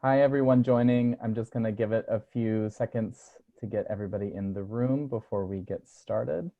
Hi, everyone joining. I'm just going to give it a few seconds to get everybody in the room before we get started.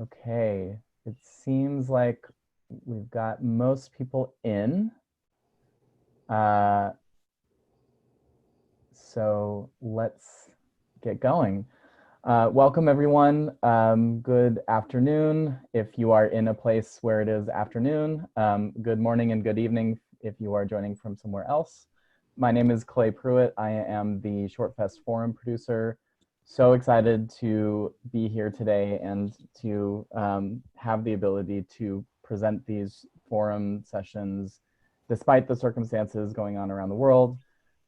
Okay, it seems like we've got most people in. So let's get going. Welcome, everyone. Good afternoon if you are in a place where it is afternoon. Good morning and good evening if you are joining from somewhere else. My name is Clay Pruitt. I am the ShortFest forum producer. So excited to be here today and to have the ability to present these forum sessions despite the circumstances going on around the world.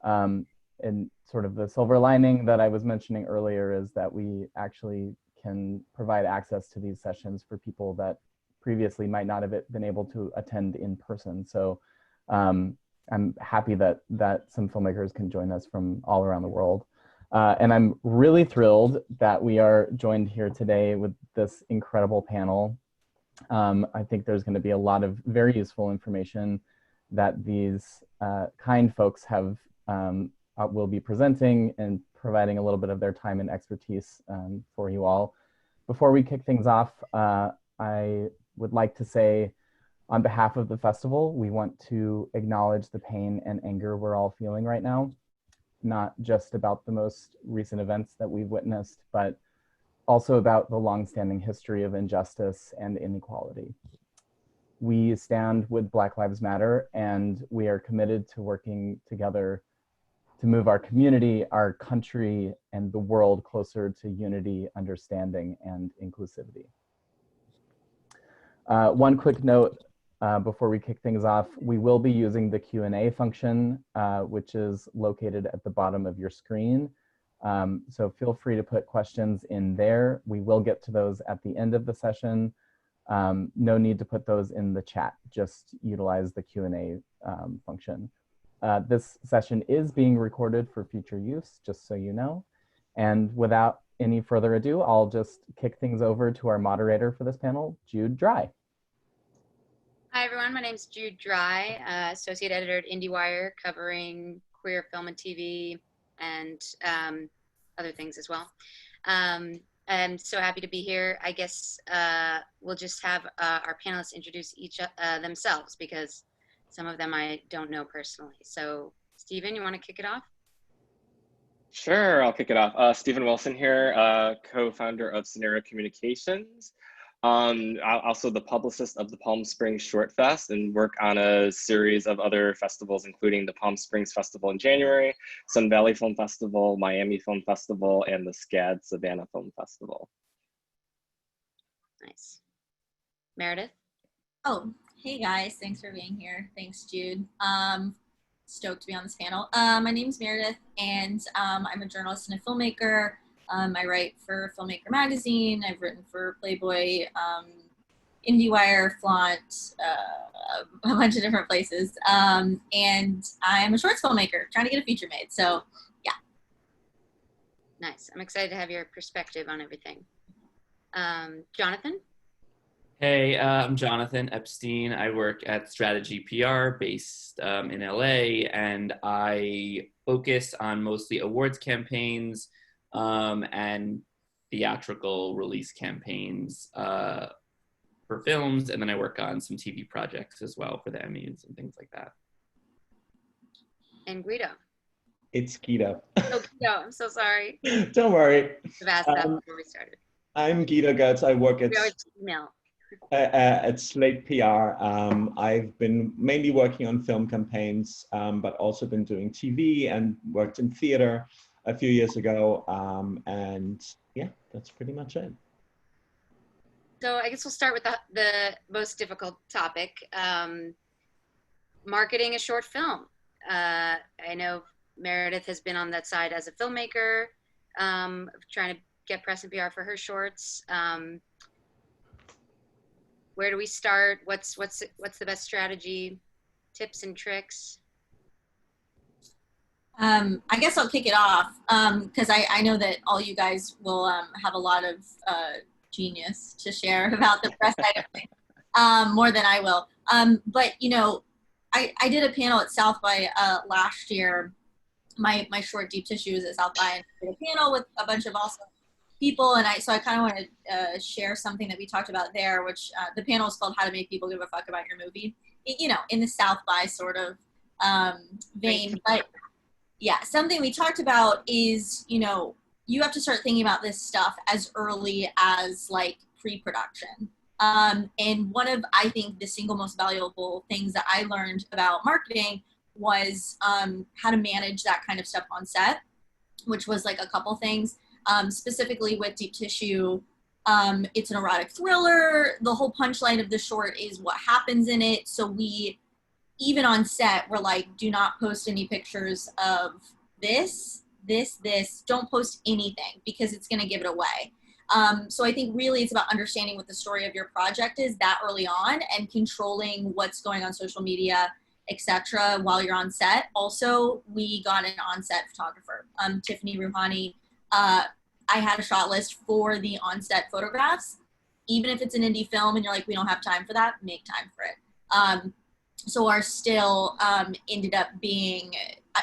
And sort of the silver lining that I was mentioning earlier is that we actually can provide access to these sessions for people that previously might not have been able to attend in person. So I'm happy that some filmmakers can join us from all around the world. And I'm really thrilled that we are joined here today with this incredible panel. I think there's going to be a lot of very useful information that these kind folks have will be presenting and providing a little bit of their time and expertise for you all. Before we kick things off, I would like to say, on behalf of the festival, we want to acknowledge the pain and anger we're all feeling right now, not just about the most recent events that we've witnessed, but also about the longstanding history of injustice and inequality. We stand with Black Lives Matter, and we are committed to working together to move our community, our country, and the world closer to unity, understanding, and inclusivity. One quick note before we kick things off, we will be using the Q&A function, which is located at the bottom of your screen. So feel free to put questions in there. We will get to those at the end of the session. No need to put those in the chat, just utilize the Q&A function. This session is being recorded for future use, just so you know. And without any further ado, I'll just kick things over to our moderator for this panel, Jude Dry. Hi, everyone. My name is Jude Dry, Associate Editor at IndieWire, covering queer film and TV and other things as well. I'm so happy to be here. I guess we'll just have our panelists introduce each themselves, because some of them I don't know personally. So, Stephen, you want to kick it off? Sure, I'll kick it off. Stephen Wilson here, co-founder of Scenario Communications. Also the publicist of the Palm Springs ShortFest, and work on a series of other festivals, including the Palm Springs Festival in January, Sun Valley Film Festival, Miami Film Festival, and the SCAD Savannah Film Festival. Nice. Meredith? Oh, hey guys, thanks for being here. Thanks, Jude. Stoked to be on this panel. My name's Meredith, and I'm a journalist and a filmmaker. I write for Filmmaker Magazine. I've written for Playboy, IndieWire, Flaunt, a bunch of different places. And I am a shorts filmmaker trying to get a feature made. So, yeah. Nice. I'm excited to have your perspective on everything. Jonathan? Hey, I'm Jonathan Epstein. I work at Strategy PR based in LA, and I focus on mostly awards campaigns and theatrical release campaigns for films, and then I work on some TV projects as well for the Emmys and things like that. And Guido? It's Guido. Oh, Guido, I'm so sorry. Don't worry. I've asked that before we started. I'm Guido Goetz. I work at Slate PR. I've been mainly working on film campaigns, but also been doing TV and worked in theater a few years ago. And yeah, that's pretty much it. So I guess we'll start with the most difficult topic, marketing a short film. I know Meredith has been on that side as a filmmaker. trying to get press and PR for her shorts. Where do we start? What's the best strategy? Tips and tricks? I guess I'll kick it off because I know that all you guys will have a lot of genius to share about the press side of things, more than I will. But you know, I did a panel at South by last year. My short Deep Tissue was at South by, and I did a panel with a bunch of awesome people, and I kind of want to share something that we talked about there, which the panel is called "How to Make People Give a Fuck About Your Movie." You know, in the South by sort of vein, but yeah, something we talked about is, you know, you have to start thinking about this stuff as early as like pre-production. And one of, I think, the single most valuable things that I learned about marketing was how to manage that kind of stuff on set, which was like a couple things. Specifically with Deep Tissue, it's an erotic thriller. The whole punchline of the short is what happens in it. So we, even on set, we're like, do not post any pictures of this. Don't post anything because it's going to give it away. So I think really it's about understanding what the story of your project is that early on and controlling what's going on social media, etc. while you're on set. Also, we got an on-set photographer, Tiffany Rouhani. I had a shot list for the on-set photographs. Even if it's an indie film and you're like, we don't have time for that, make time for it. So our still ended up being,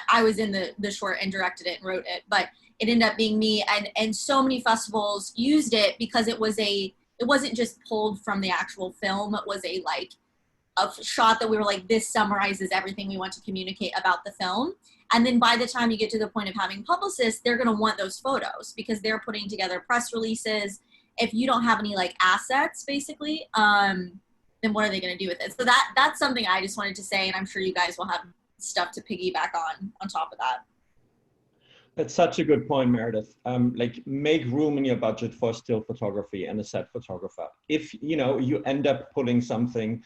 I was in the short and directed it and wrote it, but it ended up being me, and so many festivals used it because it wasn't just pulled from the actual film. It was a shot that we were like, this summarizes everything we want to communicate about the film. And then by the time you get to the point of having publicists, they're going to want those photos because they're putting together press releases. If you don't have any like assets, basically, then what are they going to do with it? So that's something I just wanted to say, and I'm sure you guys will have stuff to piggyback on top of that. That's such a good point, Meredith. Like, make room in your budget for still photography and a set photographer. If you end up pulling something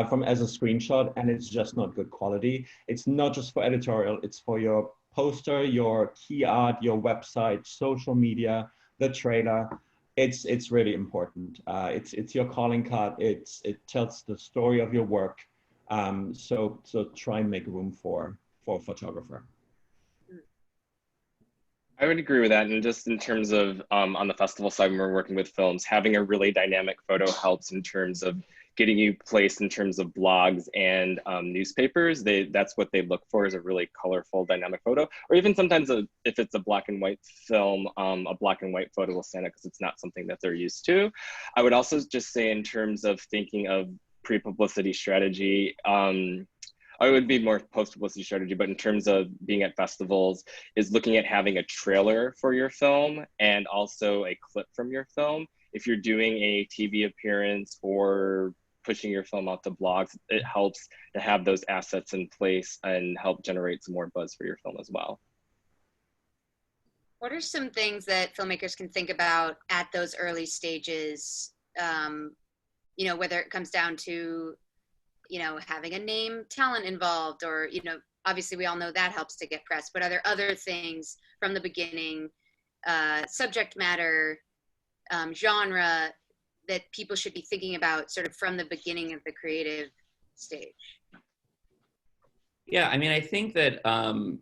from as a screenshot and it's just not good quality, it's not just for editorial, it's for your poster, your key art, your website, social media, the trailer. It's really important. It's your calling card. It tells the story of your work. So try and make room for a photographer. I would agree with that. And just in terms of on the festival side, when we're working with films, having a really dynamic photo helps in terms of getting you placed in terms of blogs and newspapers. That's what they look for, is a really colorful, dynamic photo. Or even sometimes if it's a black and white film, a black and white photo will stand out because it's not something that they're used to. I would also just say, in terms of thinking of pre-publicity strategy, I would be more post-publicity strategy, but in terms of being at festivals, is looking at having a trailer for your film and also a clip from your film. If you're doing a TV appearance or pushing your film out to blogs, it helps to have those assets in place and help generate some more buzz for your film as well. What are some things that filmmakers can think about at those early stages? Whether it comes down to having a name talent involved, or, obviously we all know that helps to get press, but are there other things from the beginning, subject matter, genre, that people should be thinking about sort of from the beginning of the creative stage? Yeah, I mean, I think that from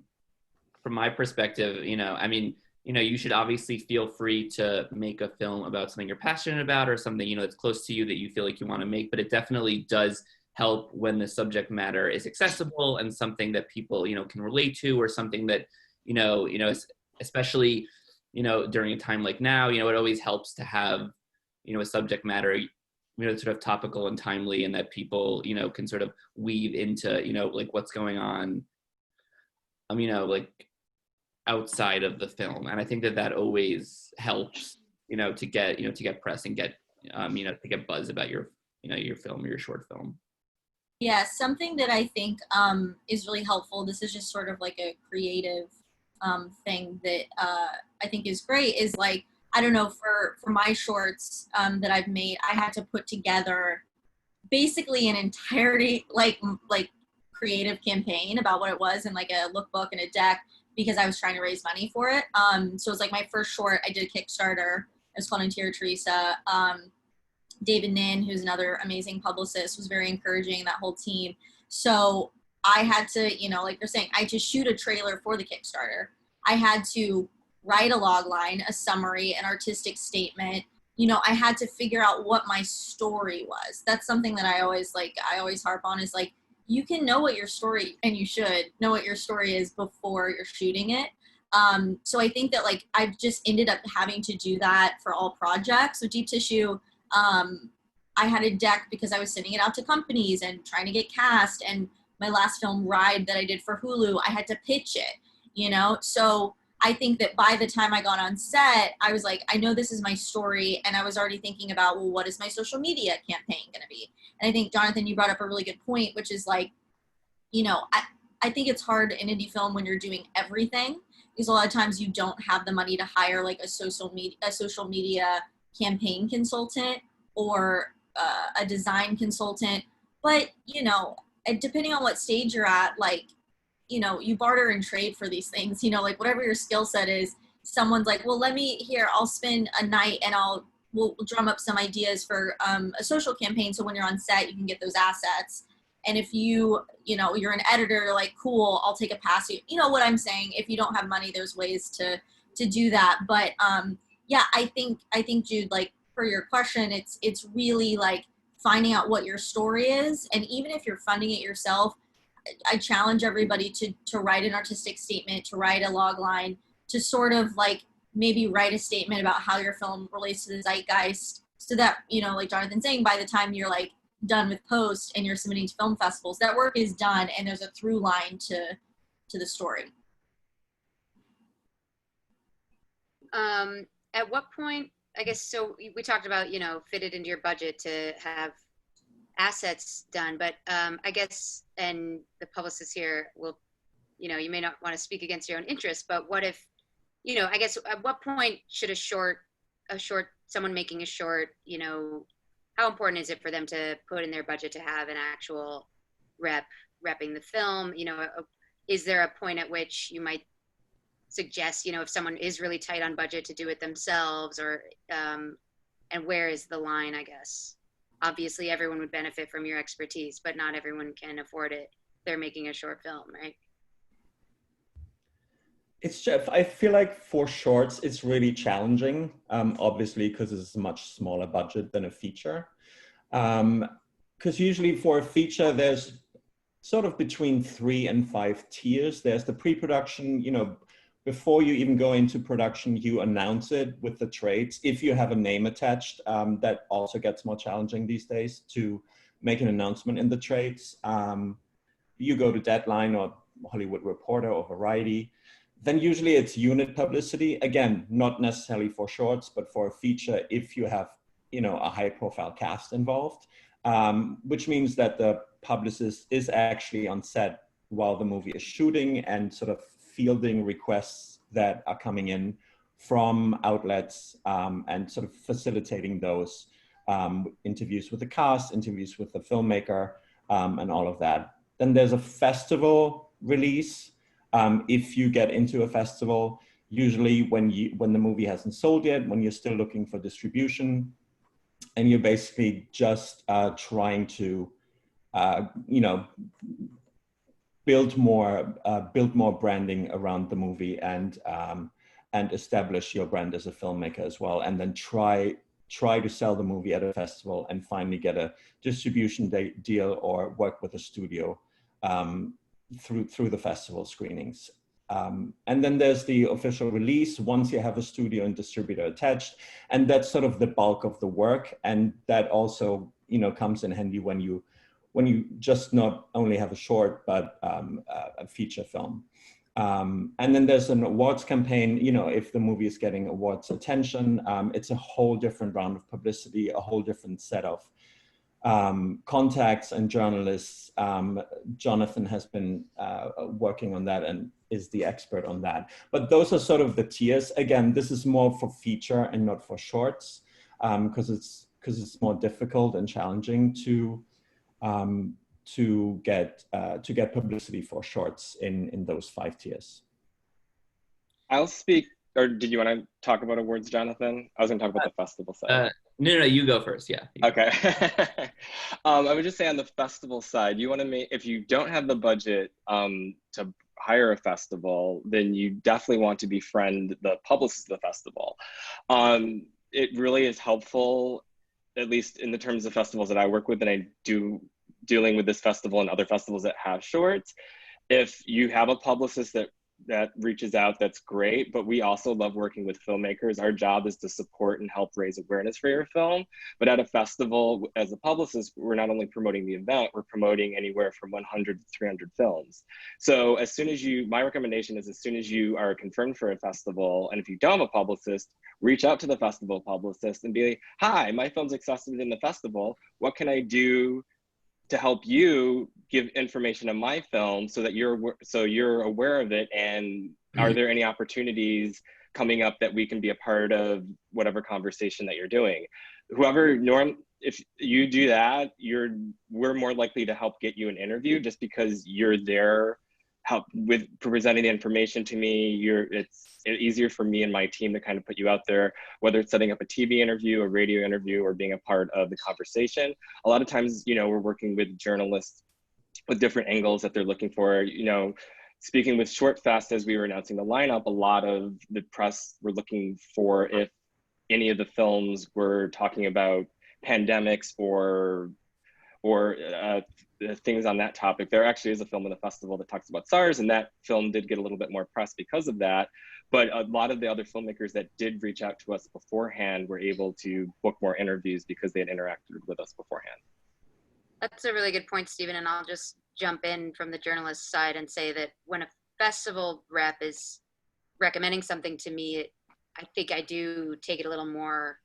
my perspective, you should obviously feel free to make a film about something you're passionate about or something, that's close to you that you feel like you want to make, but it definitely does help when the subject matter is accessible and something that people, can relate to, or something that, especially, during a time like now, it always helps to have, a subject matter, sort of topical and timely, and that people, can sort of weave into, like what's going on, like outside of the film. And I think that always helps, to get press and get, to get buzz about your, your film or your short film. Yeah, something that I think is really helpful, this is just sort of like a creative thing that I think is great, is like, I don't know, for my shorts that I've made, I had to put together basically an entirety, like creative campaign about what it was, and like a lookbook and a deck, because I was trying to raise money for it. So it was like my first short. I did a Kickstarter. It was called Interior Teresa. David Nin, who's another amazing publicist, was very encouraging, that whole team. So I had to, you know, like you're saying, I had to shoot a trailer for the Kickstarter. I had to write a log line, a summary, an artistic statement. You know, I had to figure out what my story was. That's something that I always harp on, is like, you can know what your story, and you should know what your story is before you're shooting it. So I think that like I've just ended up having to do that for all projects. So Deep Tissue, I had a deck because I was sending it out to companies and trying to get cast. And my last film, Ride, that I did for Hulu, I had to pitch it, you know? So I think that by the time I got on set, I was like, I know this is my story. And I was already thinking about, well, what is my social media campaign going to be? And I think, Jonathan, you brought up a really good point, which is like, you know, I think it's hard in indie film when you're doing everything, because a lot of times you don't have the money to hire like a social media campaign consultant or a design consultant. But, you know, depending on what stage you're at, like, you know, you barter and trade for these things, you know, like whatever your skill set is, someone's like, well, I'll spend a night and we'll drum up some ideas for a social campaign. So when you're on set, you can get those assets. And if you're an editor, you're like, cool, I'll take a pass. You know what I'm saying? If you don't have money, there's ways to do that. But yeah, I think Jude, like for your question, it's really like finding out what your story is. And even if you're funding it yourself, I challenge everybody to write an artistic statement, to write a log line, to sort of like maybe write a statement about how your film relates to the zeitgeist, so that, you know, like Jonathan's saying, by the time you're like done with post and you're submitting to film festivals, that work is done and there's a through line to the story. At what point, I guess, so we talked about, you know, fit it into your budget to have assets done, but I guess, and the publicist here will, you know, you may not want to speak against your own interests, but what if, you know, I guess at what point should someone making a short, you know, how important is it for them to put in their budget to have an actual repping the film? You know, is there a point at which you might suggest, you know, if someone is really tight on budget, to do it themselves, or and where is the line, I guess? Obviously everyone would benefit from your expertise, but not everyone can afford it. They're making a short film, right? I feel like for shorts, it's really challenging, obviously, because it's a much smaller budget than a feature. Because usually for a feature, there's sort of between 3 and 5 tiers. There's the pre-production, you know, before you even go into production, you announce it with the trades. If you have a name attached, that also gets more challenging these days to make an announcement in the trades. You go to Deadline or Hollywood Reporter or Variety. Then usually it's unit publicity. Again, not necessarily for shorts, but for a feature if you have, you know, a high profile cast involved, which means that the publicist is actually on set while the movie is shooting and sort of fielding requests that are coming in from outlets, and sort of facilitating those interviews with the cast, interviews with the filmmaker, and all of that. Then there's a festival release. If you get into a festival, usually when the movie hasn't sold yet, when you're still looking for distribution, and you're basically just trying to, you know, build more branding around the movie and establish your brand as a filmmaker as well, and then try to sell the movie at a festival and finally get a distribution deal or work with a studio through the festival screenings. And then there's the official release once you have a studio and distributor attached, and that's sort of the bulk of the work. And that also, you know, comes in handy when you just not only have a short, but a feature film. And then there's an awards campaign. You know, if the movie is getting awards attention, it's a whole different round of publicity, a whole different set of contacts and journalists. Jonathan has been working on that and is the expert on that. But those are sort of the tiers. Again, this is more for feature and not for shorts, because it's more difficult and challenging to get publicity for shorts in those 5 tiers. I'll speak, or did you want to talk about awards, Jonathan? I was going to talk about the festival side. No, you go first. Yeah. Okay. I would just say on the festival side, you want to make, if you don't have the budget to hire a festival, then you definitely want to befriend the publicist of the festival. It really is helpful, at least in the terms of festivals that I work with, and I do dealing with this festival and other festivals that have shorts. If you have a publicist that reaches out, that's great. But we also love working with filmmakers. Our job is to support and help raise awareness for your film. But at a festival, as a publicist, we're not only promoting the event, we're promoting anywhere from 100 to 300 films. So as soon as my recommendation is as soon as you are confirmed for a festival, and if you don't have a publicist, reach out to the festival publicist and be like, hi, my film's accepted in the festival. What can I do to help you give information on my film so that you're aware of it, and are there any opportunities coming up that we can be a part of whatever conversation that you're doing? If you do that, we're more likely to help get you an interview just because you're there help with presenting the information to me. It's easier for me and my team to kind of put you out there, whether it's setting up a TV interview, a radio interview, or being a part of the conversation. A lot of times, we're working with journalists with different angles that they're looking for. Speaking with ShortFest, as we were announcing the lineup, a lot of the press were looking for if any of the films were talking about pandemics or things on that topic. There actually is a film in the festival that talks about SARS, and that film did get a little bit more press because of that. But a lot of the other filmmakers that did reach out to us beforehand were able to book more interviews because they had interacted with us beforehand. That's a really good point, Stephen, and I'll just jump in from the journalist side and say that when a festival rep is recommending something to me, I think I do take it a little more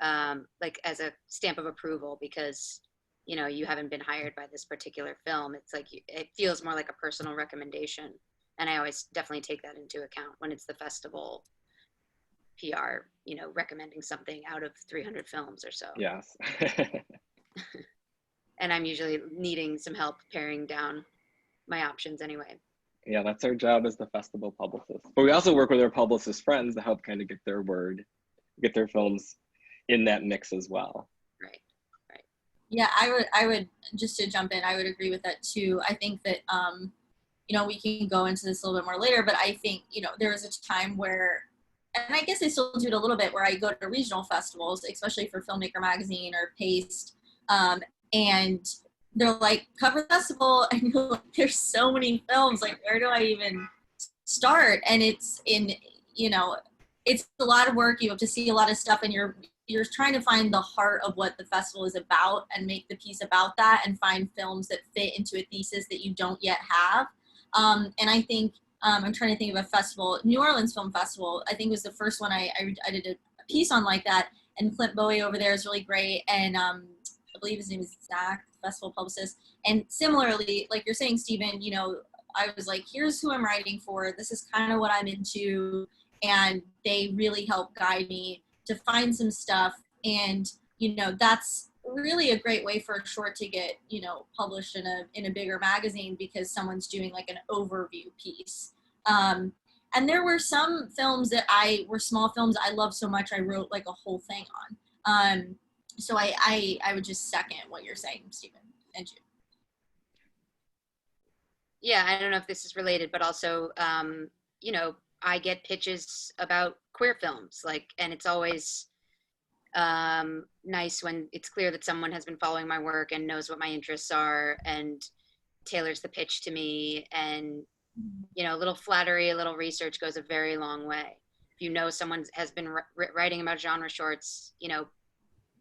like as a stamp of approval, because you haven't been hired by this particular film. It's like, it feels more like a personal recommendation. And I always definitely take that into account when it's the festival PR, recommending something out of 300 films or so. Yes. And I'm usually needing some help paring down my options anyway. Yeah, that's our job as the festival publicist. But we also work with our publicist friends to help kind of get their films in that mix as well. Right. Yeah, I would just to jump in, I would agree with that too. I think that, we can go into this a little bit more later, but I think, there was a time where, and I guess I still do it a little bit, where I go to regional festivals, especially for Filmmaker Magazine or Paste, and they're like, cover the festival, and you're like, there's so many films, like, where do I even start? And it's it's a lot of work. You have to see a lot of stuff, and you're trying to find the heart of what the festival is about and make the piece about that, and find films that fit into a thesis that you don't yet have. And I think, I'm trying to think of a festival, New Orleans Film Festival, I think was the first one I did a piece on like that. And Clint Bowie over there is really great. And I believe his name is Zach, the festival publicist. And similarly, like you're saying, Stephen, I was like, here's who I'm writing for. This is kind of what I'm into. And they really help guide me to find some stuff. And, that's really a great way for a short to get, published in a bigger magazine, because someone's doing like an overview piece. And there were some films that were small films I love so much I wrote like a whole thing on. So I would just second what you're saying, Stephen and you. Yeah, I don't know if this is related, but also, I get pitches about queer films, and it's always nice when it's clear that someone has been following my work and knows what my interests are and tailors the pitch to me. And, a little flattery, a little research goes a very long way. If someone has been writing about genre shorts,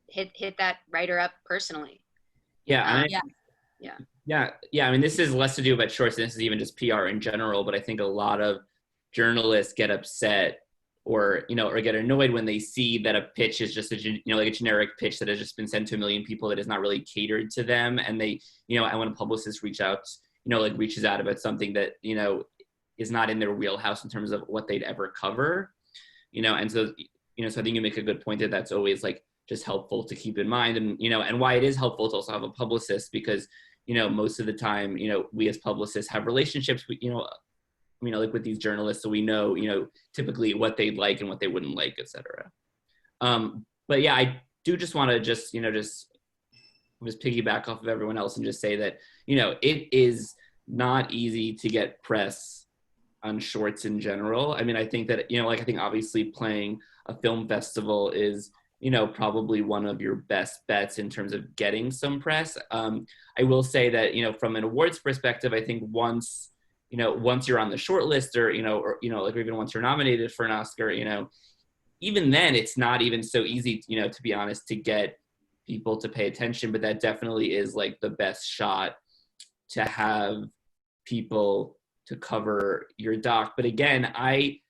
hit that writer up personally. Yeah. Yeah. I mean, this is less to do about shorts, and this is even just PR in general, but I think a lot of journalists get upset or get annoyed when they see that a pitch is just like a generic pitch that has just been sent to a million people that is not really catered to them. And they, and when a publicist reaches out about something that, is not in their wheelhouse in terms of what they'd ever cover, and so, so I think you make a good point that that's always like just helpful to keep in mind. And, and why it is helpful to also have a publicist, because, most of the time, we as publicists have relationships with, like with these journalists, so we know, typically what they'd like and what they wouldn't like, etc. But yeah, I do just want to just piggyback off of everyone else and just say that, it is not easy to get press on shorts in general. I mean, I think that, I think obviously playing a film festival is, probably one of your best bets in terms of getting some press. I will say that, from an awards perspective, I think once you're on the short list or even once you're nominated for an Oscar, even then it's not even so easy, to be honest, to get people to pay attention, but that definitely is like the best shot to have people to cover your doc. But again, I,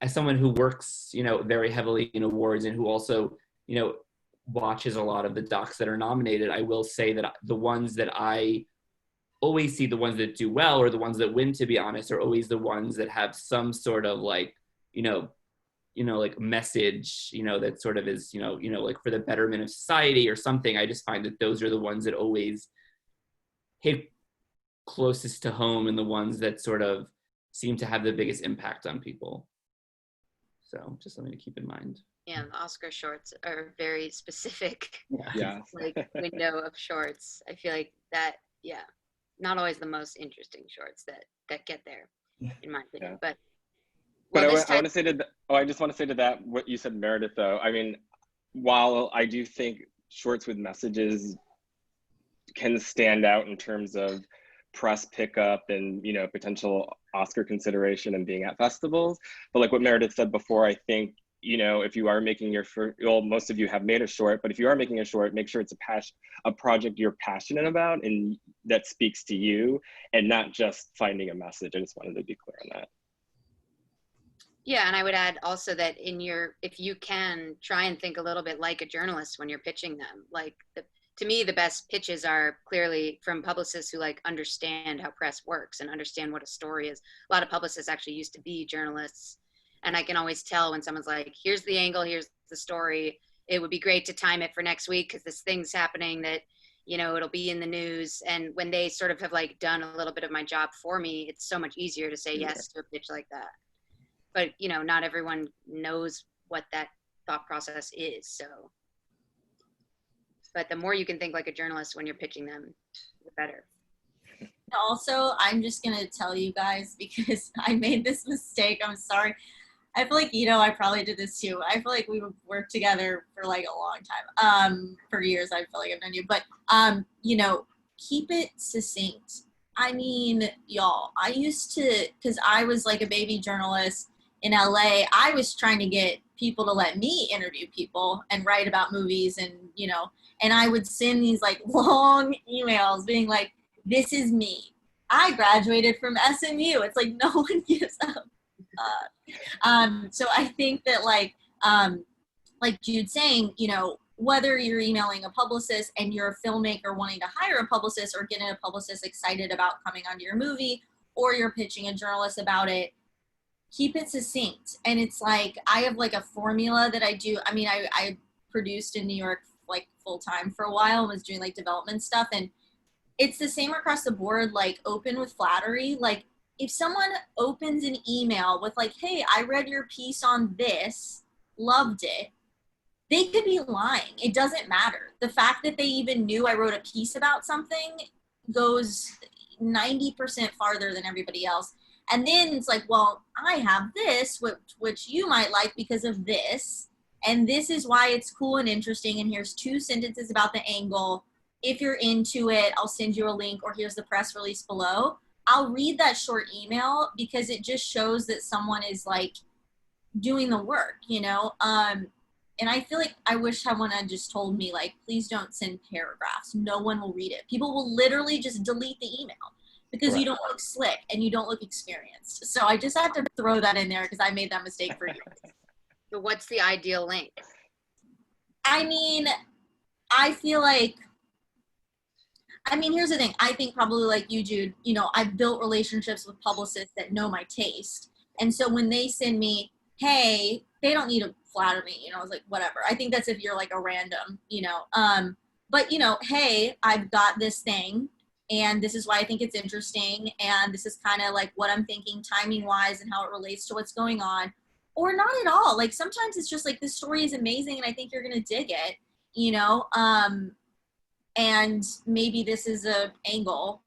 as someone who works, very heavily in awards and who also, watches a lot of the docs that are nominated, I will say that the ones that I always see, the ones that do well or the ones that win, to be honest, are always the ones that have some sort of like, like message, that sort of is, like for the betterment of society or something. I just find that those are the ones that always hit closest to home and the ones that sort of seem to have the biggest impact on people. So just something to keep in mind. Yeah, the Oscar shorts are very specific, Yeah. like window of shorts. I feel like that, yeah, not always the most interesting shorts that get there, in my opinion. Yeah. But But well, I want to say to I just want to say to that what you said, Meredith. Though, I mean, while I do think shorts with messages can stand out in terms of press pickup and potential Oscar consideration and being at festivals, but like what Meredith said before, I think if you are making your first, well, most of you have made a short, but if you are making a short, make sure it's a project you're passionate about and that speaks to you, and not just finding a message. I just wanted to be clear on that. Yeah, and I would add also that if you can try and think a little bit like a journalist when you're pitching them, like to me, the best pitches are clearly from publicists who like understand how press works and understand what a story is. A lot of publicists actually used to be journalists, and I can always tell when someone's like, here's the angle, here's the story. It would be great to time it for next week because this thing's happening that, it'll be in the news. And when they sort of have like done a little bit of my job for me, it's so much easier to say yes to a pitch like that. But, not everyone knows what that thought process is. So, but the more you can think like a journalist when you're pitching them, the better. Also, I'm just going to tell you guys because I made this mistake. I'm sorry. I feel like, I probably did this too. I feel like we've worked together for like a long time. For years, I feel like I've known you. But, keep it succinct. I mean, y'all, I used to, because I was like a baby journalist in LA, I was trying to get people to let me interview people and write about movies and, and I would send these like long emails being like, this is me. I graduated from SMU. It's like no one gives up. So I think that like Jude's saying, whether you're emailing a publicist and you're a filmmaker wanting to hire a publicist or getting a publicist excited about coming onto your movie, or you're pitching a journalist about it, keep it succinct. And it's like, I have like a formula that I do. I mean, I produced in New York like full time for a while and was doing like development stuff. And it's the same across the board, like open with flattery. Like if someone opens an email with like, hey, I read your piece on this, loved it, they could be lying. It doesn't matter. The fact that they even knew I wrote a piece about something goes 90% farther than everybody else. And then it's like, well, I have this, which you might like because of this. And this is why it's cool and interesting. And here's 2 sentences about the angle. If you're into it, I'll send you a link, or here's the press release below. I'll read that short email because it just shows that someone is like doing the work, and I feel like I wish someone had just told me, like, please don't send paragraphs. No one will read it. People will literally just delete the email because you don't look slick and you don't look experienced. So I just had to throw that in there because I made that mistake for years. So what's the ideal link? I mean, I feel like, here's the thing. I think probably like you, Jude, I've built relationships with publicists that know my taste. And so when they send me, hey, they don't need to flatter me, I was like, whatever. I think that's if you're like a random, but hey, I've got this thing. And this is why I think it's interesting. And this is kind of like what I'm thinking timing wise and how it relates to what's going on. Or not at all. Like sometimes it's just like this story is amazing and I think you're going to dig it, you know? And maybe this is a angle.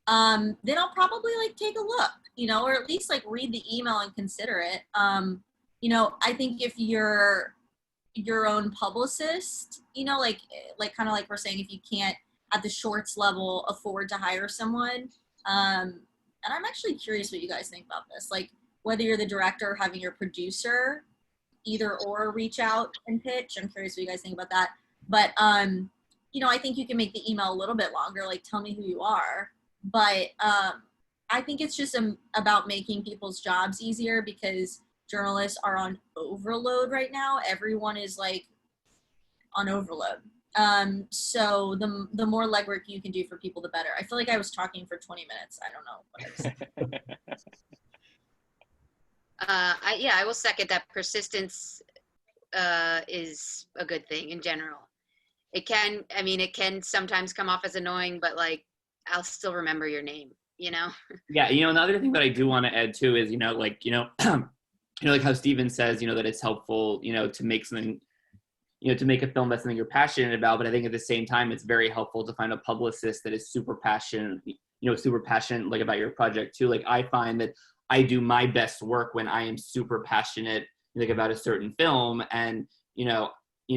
Then I'll probably like take a look, you know, or at least like read the email and consider it. You know, I think if you're your own publicist, you know, like kind of like we're saying, if you can't at the shorts level afford to hire someone, and I'm actually curious what you guys think about this, like whether you're the director or having your producer either or reach out and pitch. I'm curious what you guys think about that. But you know, I think you can make the email a little bit longer, like tell me who you are. But I think it's just about making people's jobs easier, because journalists are on overload right now. Everyone is like on overload. So the more legwork you can do for people, the better. I feel like I was talking for 20 minutes. I don't know what I was saying. I will second that. Persistence is a good thing in general. It can sometimes come off as annoying, but like, I'll still remember your name, you know? Yeah, you know, another thing that I do want to add too is, you know, like, you know, like how Steven says, you know, that it's helpful, you know, to make something, you know, to make a film that's something you're passionate about. But I think at the same time, it's very helpful to find a publicist that is super passionate, like about your project too. Like I find that I do my best work when I am super passionate, like about a certain film, and, you know,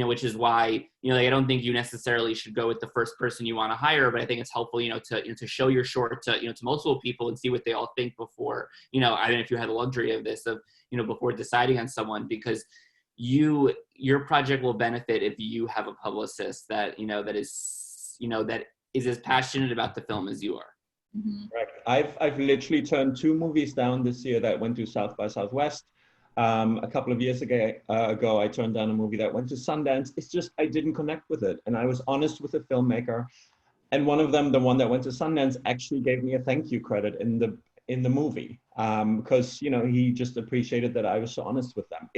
which is why, you know, like I don't think you necessarily should go with the first person you want to hire, but I think it's helpful, you know, to show your short to, you know, to multiple people and see what they all think before, you know, I don't know if you had the luxury of this, of, you know, before deciding on someone, because your project will benefit if you have a publicist that, you know, that is as passionate about the film as you are. Mm-hmm. Right. I've literally turned 2 movies down this year that went to South by Southwest. A couple of years ago, I turned down a movie that went to Sundance. It's just, I didn't connect with it. And I was honest with the filmmaker. And one of them, the one that went to Sundance, actually gave me a thank you credit in the movie. Because, you know, he just appreciated that I was so honest with them.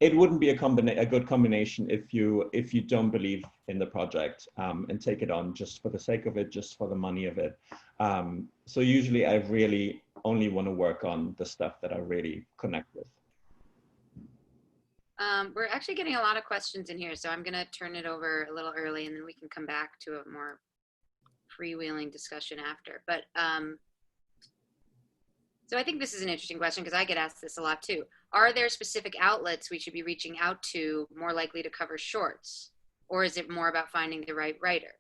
It wouldn't be a good combination if you don't believe in the project and take it on just for the sake of it, just for the money of it. So usually I really only want to work on the stuff that I really connect with. We're actually getting a lot of questions in here, so I'm going to turn it over a little early, and then we can come back to a more freewheeling discussion after. But so I think this is an interesting question, because I get asked this a lot too. Are there specific outlets we should be reaching out to more likely to cover shorts? Or is it more about finding the right writer?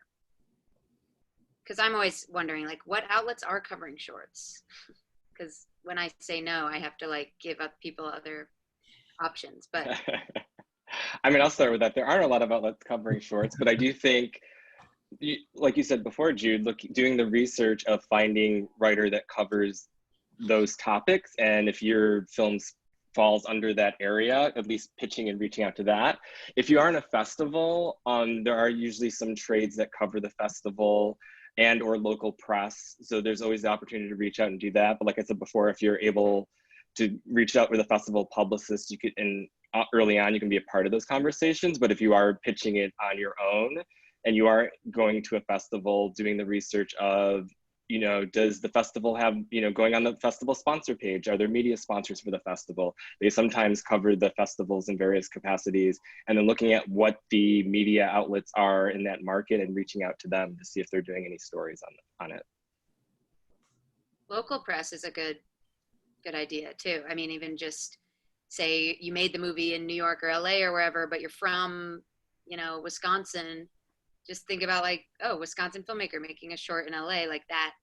Because I'm always wondering, like, what outlets are covering shorts? Because when I say no, I have to like give up people other options. But I mean, I'll start with that. There aren't a lot of outlets covering shorts, but I do think, like you said before, Jude, doing the research of finding writer that covers those topics, and if your film falls under that area, at least pitching and reaching out to that. If you are in a festival, there are usually some trades that cover the festival and or local press, so there's always the opportunity to reach out and do that. But like I said before, if you're able to reach out with a festival publicist, you could, and early on you can be a part of those conversations. But if you are pitching it on your own and you are going to a festival, doing the research of, you know, does the festival have, you know, going on the festival sponsor page, are there media sponsors for the festival? They sometimes cover the festivals in various capacities, and then looking at what the media outlets are in that market and reaching out to them to see if they're doing any stories on it. local press is a good idea too. I mean, even just say you made the movie in New York or LA or wherever, but you're from, you know, Wisconsin. Just think about like, oh, Wisconsin filmmaker making a short in LA, like that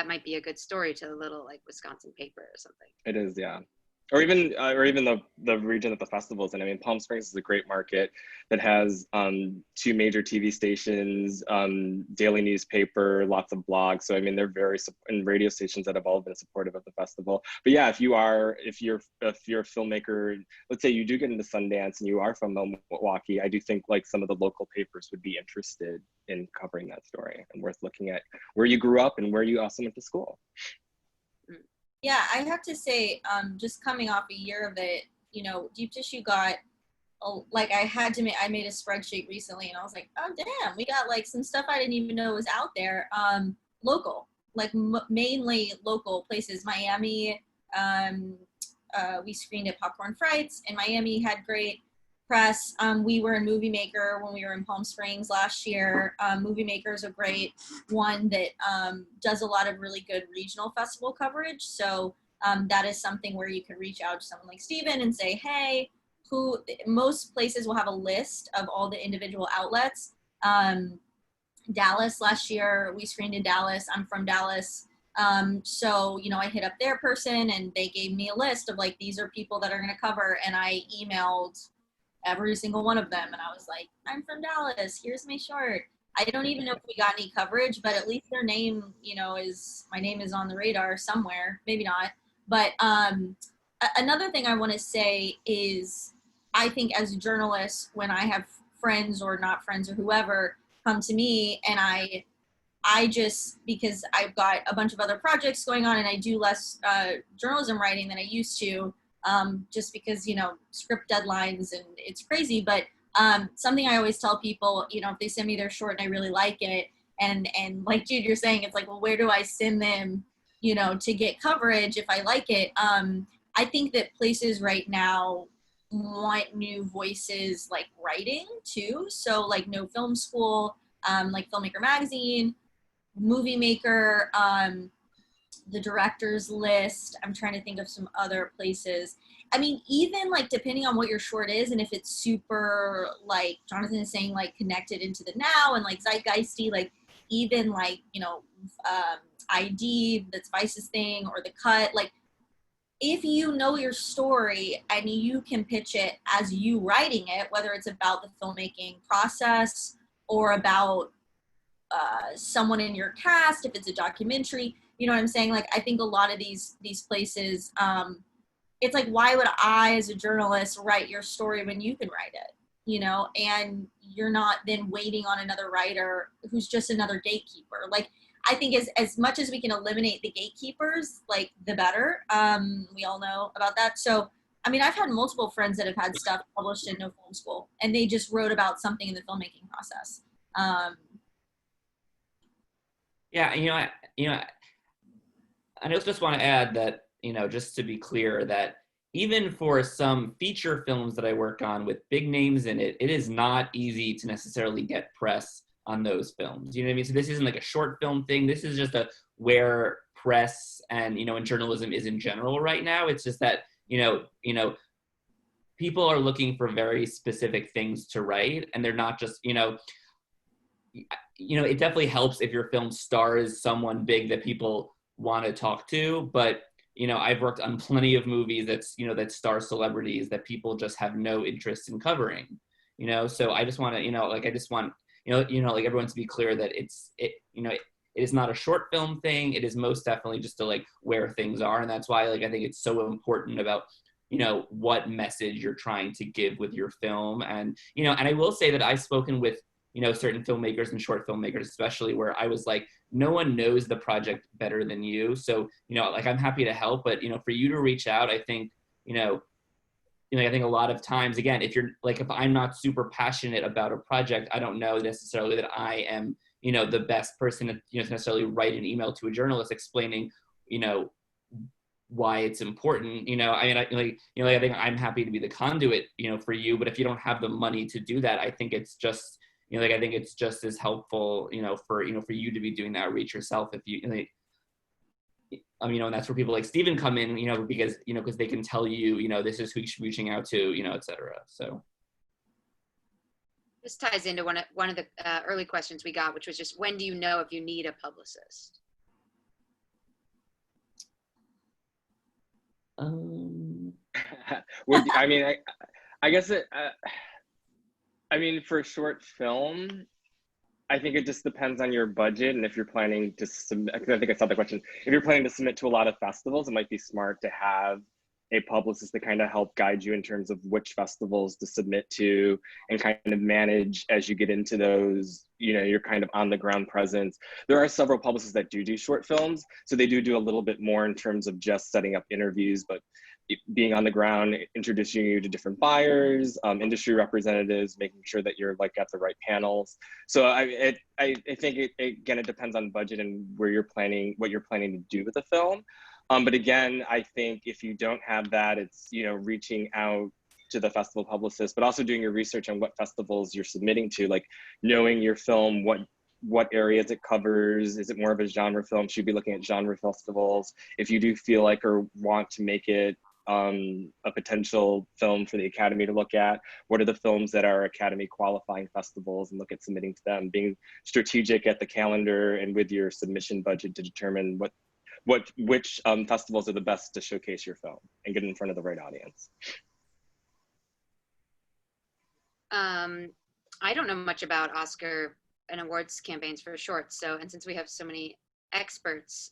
might be a good story to a little like Wisconsin paper or something. It is, yeah. Or even the region that the festival's in. I mean, Palm Springs is a great market that has 2 major TV stations, daily newspaper, lots of blogs. So I mean, they're and radio stations that have all been supportive of the festival. But yeah, if you're a filmmaker, let's say you do get into Sundance and you are from Milwaukee, I do think like some of the local papers would be interested in covering that story, and worth looking at where you grew up and where you also went to school. Yeah, I have to say, just coming off a year of it, you know, Deep Tissue got like I made a spreadsheet recently, and I was like, oh damn, we got like some stuff I didn't even know was out there. Local, like mainly local places. Miami, we screened at Popcorn Frights, and Miami had great press. We were in Movie Maker when we were in Palm Springs last year. Movie Maker is a great one that does a lot of really good regional festival coverage. So that is something where you can reach out to someone like Steven and say, hey, most places will have a list of all the individual outlets. Dallas last year, we screened in Dallas. I'm from Dallas. So, you know, I hit up their person and they gave me a list of like, these are people that are going to cover. And I emailed every single one of them. And I was like, I'm from Dallas. Here's my short. I don't even know if we got any coverage, but at least their name, you know, my name is on the radar somewhere. Maybe not. But another thing I want to say is I think as journalists, when I have friends or not friends or whoever come to me and I just, because I've got a bunch of other projects going on and I do less journalism writing than I used to, just because, you know, script deadlines and it's crazy. But something I always tell people, you know, if they send me their short and I really like it, and like Jude, you're saying, it's like, well, where do I send them, you know, to get coverage if I like it? I think that places right now want new voices like writing too. So like No Film School, like Filmmaker Magazine, Movie Maker, the Director's List. I'm trying to think of some other places. I mean, even like depending on what your short is and if it's super, like Jonathan is saying, like connected into the now and like zeitgeisty, like even like, you know, ID, that's Vice's thing, or The Cut, like if you know your story and you can pitch it as you writing it, whether it's about the filmmaking process or about someone in your cast, if it's a documentary, you know what I'm saying? Like, I think a lot of these places, it's like, why would I, as a journalist, write your story when you can write it, you know? And you're not then waiting on another writer who's just another gatekeeper. Like, I think as much as we can eliminate the gatekeepers, like the better. We all know about that. So, I mean, I've had multiple friends that have had stuff published in No Film School, and they just wrote about something in the filmmaking process. Yeah, I just want to add that, you know, just to be clear, that even for some feature films that I work on with big names in it, it is not easy to necessarily get press on those films. You know what I mean? So this isn't like a short film thing. This is just where press and, you know, and journalism is in general right now. It's just that, you know, people are looking for very specific things to write, and they're not just, you know, it definitely helps if your film stars someone big that people want to talk to, but you know, I've worked on plenty of movies that star celebrities that people just have no interest in covering, you know. So I just want to, like everyone to be clear that it is not a short film thing. It is most definitely just to like where things are, and that's why like I think it's so important about, you know, what message you're trying to give with your film. And and I will say that I've spoken with, you know, certain filmmakers and short filmmakers especially, where I was like, no one knows the project better than you. So, you know, like I'm happy to help, but, you know, for you to reach out, I think, I think a lot of times, again, if I'm not super passionate about a project, I don't know necessarily that I am, you know, the best person to, to necessarily write an email to a journalist explaining, you know, why it's important. I think I'm happy to be the conduit, you know, for you, but if you don't have the money to do that, I think it's just, I think it's just as helpful, for you to be doing that outreach yourself. If you, and that's where people like Steven come in, because they can tell you, this is who you should be reaching out to, et cetera. So. This ties into one of the early questions we got, which was just, when do you know if you need a publicist? I guess for short film, I think it just depends on your budget, and if you're planning to submit, because I think I saw the question, if you're planning to submit to a lot of festivals, it might be smart to have a publicist to kind of help guide you in terms of which festivals to submit to and kind of manage as you get into those, your kind of on the ground presence. There are several publicists that do short films, so they do a little bit more in terms of just setting up interviews, but being on the ground, introducing you to different buyers, industry representatives, making sure that you're like at the right panels. So I think again, it depends on budget and what you're planning to do with the film. But again, I think if you don't have that, it's, reaching out to the festival publicist, but also doing your research on what festivals you're submitting to, like knowing your film, what areas it covers. Is it more of a genre film? Should you be looking at genre festivals? If you do feel like or want to make it a potential film for the Academy to look at, what are the films that are Academy qualifying festivals, and look at submitting to them, being strategic at the calendar and with your submission budget to determine which festivals are the best to showcase your film and get in front of the right audience. I don't know much about Oscar and awards campaigns for shorts. So, and since we have so many experts,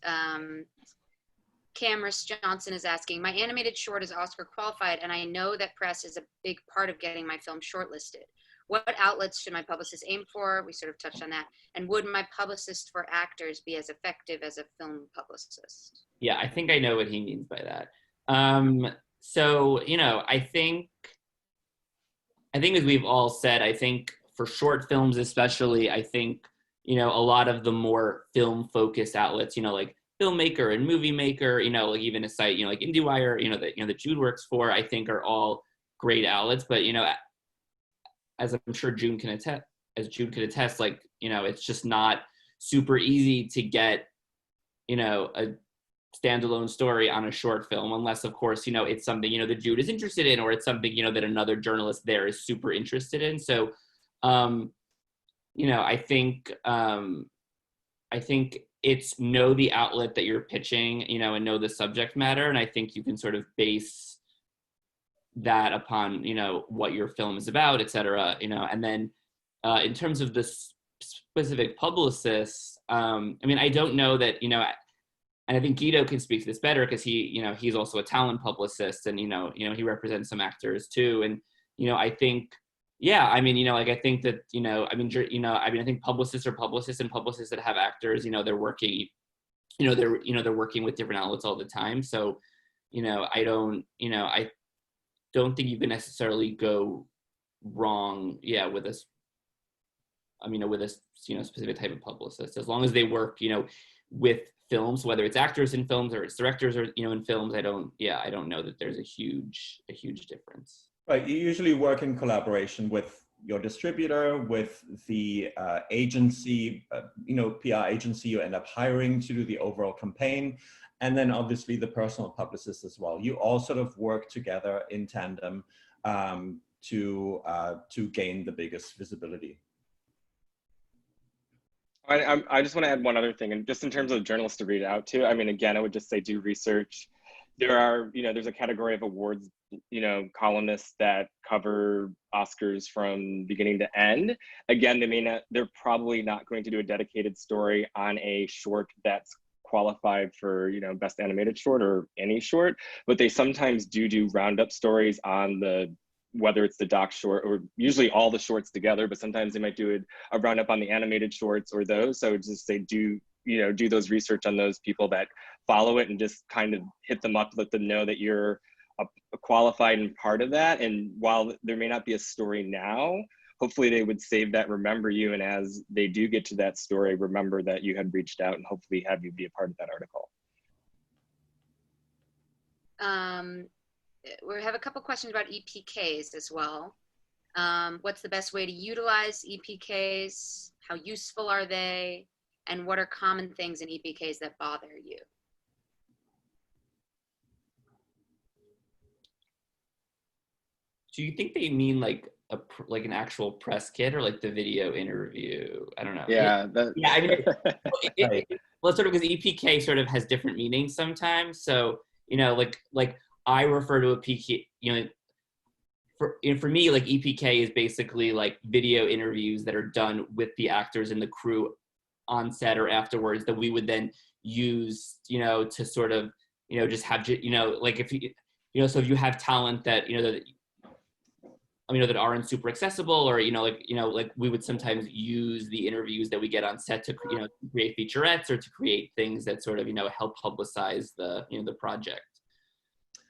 Cameron Johnson is asking, my animated short is Oscar qualified, and I know that press is a big part of getting my film shortlisted. What outlets should my publicist aim for? We sort of touched on that. And would my publicist for actors be as effective as a film publicist? Yeah, I think I know what he means by that. So, I think as we've all said, I think for short films especially, I think, a lot of the more film-focused outlets, like Filmmaker and Movie Maker, like even a site, like IndieWire, that Jude works for, I think are all great outlets. But, as I'm sure Jude can attest, like, it's just not super easy to get, a standalone story on a short film, unless of course, it's something, that Jude is interested in, or it's something, that another journalist there is super interested in. So, I think it's know the outlet that you're pitching, and know the subject matter. And I think you can sort of base that upon, what your film is about, et cetera, and then in terms of the specific publicists, I don't know that, and I think Guido can speak to this better because he's also a talent publicist, and, he represents some actors too. And, I think, yeah, I think that, I think publicists are publicists, and publicists that have actors, they're working, they're working with different outlets all the time. So, I don't think you can necessarily go wrong, with a specific type of publicist, as long as they work, with films, whether it's actors in films or it's directors or, in films. I don't know that there's a huge difference. Right, you usually work in collaboration with your distributor, with the agency, PR agency you end up hiring to do the overall campaign, and then obviously the personal publicist as well. You all sort of work together in tandem to gain the biggest visibility. I just want to add one other thing, and just in terms of journalists to read out to, again, I would just say do research. There are, there's a category of awards, columnists that cover Oscars from beginning to end. Again, they're probably not going to do a dedicated story on a short that's qualified for, best animated short or any short, but they sometimes do roundup stories on whether it's the doc short or usually all the shorts together, but sometimes they might do a roundup on the animated shorts or those. So just say do those research on those people that follow it, and just kind of hit them up, let them know that you're a qualified and part of that. And while there may not be a story now, hopefully they would save that, remember you, and as they do get to that story, remember that you had reached out and hopefully have you be a part of that article. We have a couple questions about EPKs as well. What's the best way to utilize EPKs? How useful are they? And what are common things in EPKs that bother you? Do you think they mean like an actual press kit, or like the video interview? I don't know. Yeah. Well, sort of, because EPK sort of has different meanings sometimes. So, like I refer to a PK, for me, like EPK is basically like video interviews that are done with the actors and the crew on set or afterwards, that we would then use, to sort of, just have, like if you, so if you have talent that, that aren't super accessible, or like we would sometimes use the interviews that we get on set to create featurettes or to create things that sort of help publicize the project.